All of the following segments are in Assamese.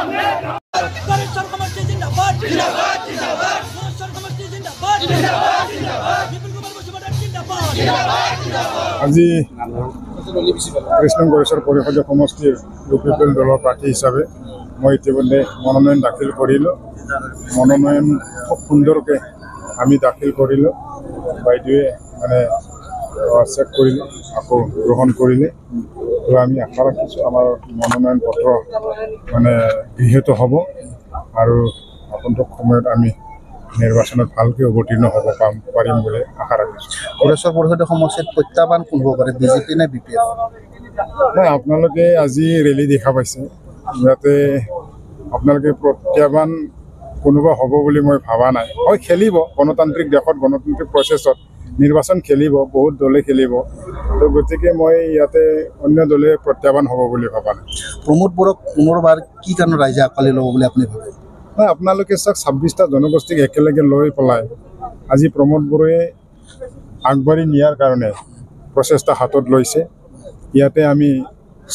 আজি কৃষ্ণ গড়েশ্বৰ পৰিষদীয় সমষ্টিৰ ইউপিপিএল দলৰ প্ৰাৰ্থী হিচাপে মই ইতিমধ্যে মনোনয়ন দাখিল কৰিলোঁ। মনোনয়ন খুব সুন্দৰকৈ আমি দাখিল কৰিলোঁ। বাইদেৱে মানে চেক কৰিলে, আকৌ গ্ৰহণ কৰিলে। তো আমি আশা ৰাখিছোঁ আমাৰ মনোনয়ন পত্ৰ মানে গৃহীত হ'ব আৰু আগন্তুক সময়ত আমি নিৰ্বাচনত ভালকৈ অৱতীৰ্ণ হ'ব পাৰিম বুলি আশা ৰাখিছোঁ। গড়েশ্বৰ পৰিষদীয় সমষ্টিত প্ৰত্যাহ্বান কোন হ'ব পাৰে, বিজেপি নে বিপিএফ? নাই, আপোনালোকে আজি ৰেলী দেখা পাইছে। ইয়াতে আপোনালোকে প্ৰত্যাহ্বান কোনোবা হ'ব বুলি মই ভবা নাই। হয়, খেলিব গণতান্ত্ৰিক দেশত, গণতান্ত্ৰিক প্ৰচেছত নিৰ্বাচন খেলিব, বহুত দলে খেলিব। তো গতিকে মই ইয়াতে অন্য দলে প্ৰত্যাহ্বান হ'ব বুলি ভবা নাই। প্ৰমোদ বড়োক পুনৰবাৰ কি কাৰণে ৰাইজে আঁকোৱালি ল'ব বুলি আপুনি ভাবে? নাই, আপোনালোকে চাওক, 26টা জনগোষ্ঠীক একেলগে লৈ পেলাই আজি প্ৰমোদ বড়োৱে আগবাঢ়ি নিয়াৰ কাৰণে প্ৰচেষ্টা হাতত লৈছে। ইয়াতে আমি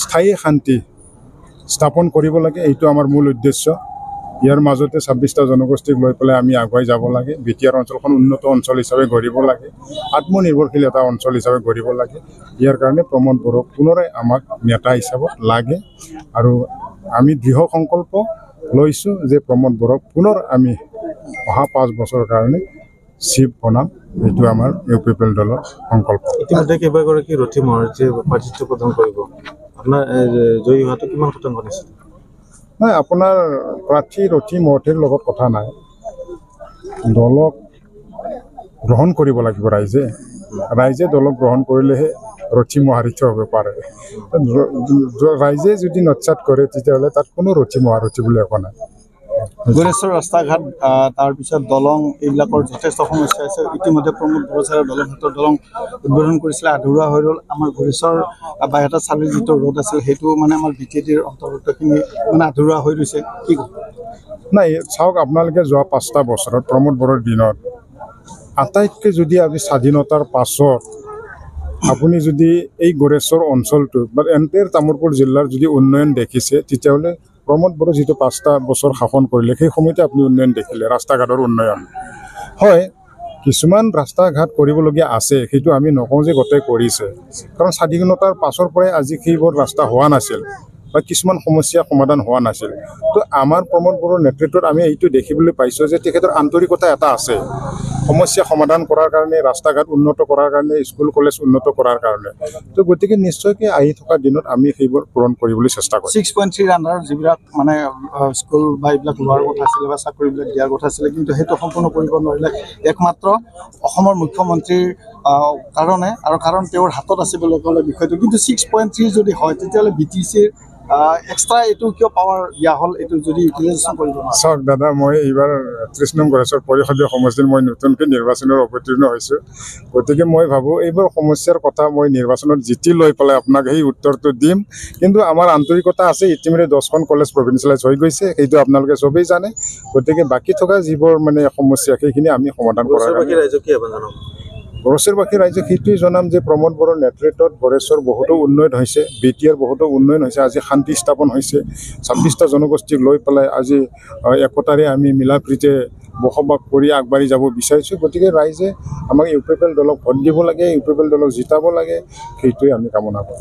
স্থায়ী শান্তি স্থাপন কৰিব লাগে, এইটো আমাৰ মূল উদ্দেশ্য। ইয়াৰ মাজতে 26টা জনগোষ্ঠীক লৈ পেলাই আমি আগুৱাই যাব লাগে। বিটিআৰ অঞ্চলখন উন্নত অঞ্চল হিচাপে গঢ়িব লাগে, আত্মনিৰ্ভৰশীল এটা অঞ্চল হিচাপে গঢ়িব লাগে। ইয়াৰ কাৰণে প্ৰমোদ বড়োক পুনৰাই আমাক নেতা হিচাপত লাগে আৰু আমি দৃঢ় সংকল্প লৈছোঁ যে প্ৰমোদ বড়োক পুনৰ আমি অহা 5 বছৰৰ কাৰণে চিফ বনাম। এইটো আমাৰ ইউপিপিএল দলৰ সংকল্প। ইতিমধ্যে কেইবাগৰাকী ৰথী মহাৰথীয়ে প্ৰাৰ্থিত্ব প্ৰদান কৰিব। আপোনাৰ জয়ী হোৱাটো কিমান শতাংশ নিশ্চিত? নাই, আপোনাৰ প্ৰাৰ্থী ৰথী মহৰ্থীৰ লগত কথা নাই। দলক গ্ৰহণ কৰিব লাগিব ৰাইজে। ৰাইজে দলক গ্ৰহণ কৰিলেহে ৰথী মহাৰথী হ'ব পাৰে। ৰাইজে যদি নৎসাত কৰে তেতিয়াহ'লে তাত কোনো ৰথী মহাৰথী বুলি একো নাই। গড়েশ্বৰ ৰাস্তা ঘাট, তাৰপিছত দলং, এইবিলাকৰ যথেষ্ট সমস্যা আছে। ইতিমধ্যে প্ৰমোদ বড়োচাৰে দলংঘাটৰ দলং উদ্বোধন কৰিছিলে, আধৰুৱা হৈ ৰ'ল। আমাৰ গড়েশ্বৰ বাইহাটা চালিৰ যিটো ৰোড আছিল সেইটো মানে আমাৰ বিটিএডিৰ অন্তৰ্গতখিনি মানে আধৰুৱা হৈ ৰৈছে। কি ক'ব? নাই, চাওক, আপোনালোকে যোৱা 5টা বছৰত প্ৰমোদ বড়োৰ দিনত আটাইতকৈ যদি আমি স্বাধীনতাৰ পাছত আপুনি যদি এই গড়েশ্বৰ অঞ্চলটো বা এণ্টায়াৰ তামোলপুৰ জিলাৰ যদি উন্নয়ন দেখিছে, তেতিয়াহ'লে প্ৰমোদ বড়ো যিটো 5টা বছৰ শাসন কৰিলে সেই সময়তে আপুনি উন্নয়ন দেখিলে, ৰাস্তা ঘাটৰ উন্নয়ন। হয়, কিছুমান ৰাস্তা ঘাট কৰিবলগীয়া আছে, সেইটো আমি নকওঁ যে গোটেই কৰিছে, কাৰণ স্বাধীনতাৰ পাছৰ পৰাই আজি সেইবোৰ ৰাস্তা হোৱা নাছিল বা কিছুমান সমস্যা সমাধান হোৱা নাছিল। তো আমাৰ প্ৰমোদ বড়োৰ নেতৃত্বত আমি এইটো দেখিবলৈ পাইছোঁ যে তেখেতৰ আন্তৰিকতা এটা আছে সমস্যা সমাধান কৰাৰ কাৰণে, ৰাস্তা ঘাট উন্নত কৰাৰ কাৰণে, স্কুল কলেজ উন্নত কৰাৰ কাৰণে। তো গতিকে নিশ্চয়কৈ আহি থকা দিনত আমি সেইবোৰ পূৰণ কৰিবলৈ চেষ্টা কৰিম। 6.3 আণ্ডাৰ যিবিলাক মানে স্কুল বা এইবিলাক লোৱাৰ কথা আছিলে বা চাকৰিবিলাক দিয়াৰ কথা আছিলে, কিন্তু সেইটো সম্পূৰ্ণ কৰিব নোৱাৰিলে একমাত্ৰ অসমৰ মুখ্যমন্ত্ৰীৰ কাৰণে, আৰু কাৰণ তেওঁৰ হাতত আছে বুলি ক'লে বিষয়টো। কিন্তু 6.3 যদি হয় তেতিয়াহ'লে BTCৰ এক্সট্ৰা এইটো কিয় পাৱাৰ দিয়া হ'ল, এইটো যদি ইউটিলাইজেশ্যন কৰিব নোৱাৰে? চাওক দাদা, মই এইবাৰ 30 নং গড়েশ্বৰ পৰিষদীয় সমষ্টিত মই নতুনকৈ নিৰ্বাচনত অৱতীৰ্ণ হৈছোঁ। গতিকে মই ভাবোঁ এইবোৰ সমস্যাৰ কথা মই নিৰ্বাচনত জিতি লৈ পেলাই আপোনাক সেই উত্তৰটো দিম। কিন্তু আমাৰ আন্তৰিকতা আছে। ইতিমধ্যে 10খন কলেজ প্ৰভিঞ্চিয়েলাইজ হৈ গৈছে, সেইটো আপোনালোকে চবেই জানে। গতিকে বাকী থকা যিবোৰ মানে সমস্যা সেইখিনি আমি সমাধান কৰাৰ গড়েশ্বৰবাসী ৰাইজক সেইটোৱে জনাম যে প্ৰমোদ বড়োৰ নেতৃত্বত গড়েশ্বৰ বহুতো উন্নয়ন হৈছে, বিটিআৰ বহুতো উন্নয়ন হৈছে। আজি শান্তি স্থাপন হৈছে। 26টা জনগোষ্ঠীক লৈ পেলাই আজি একতাৰে আমি মিলা প্ৰীতিৰে বসবাস কৰি আগবাঢ়ি যাব বিচাৰিছোঁ। গতিকে ৰাইজে আমাক ইউপিপিএল দলক ভোট দিব লাগে, ইউপিপিএল দলক জিতাব লাগে, সেইটোৱে আমি কামনা কৰোঁ।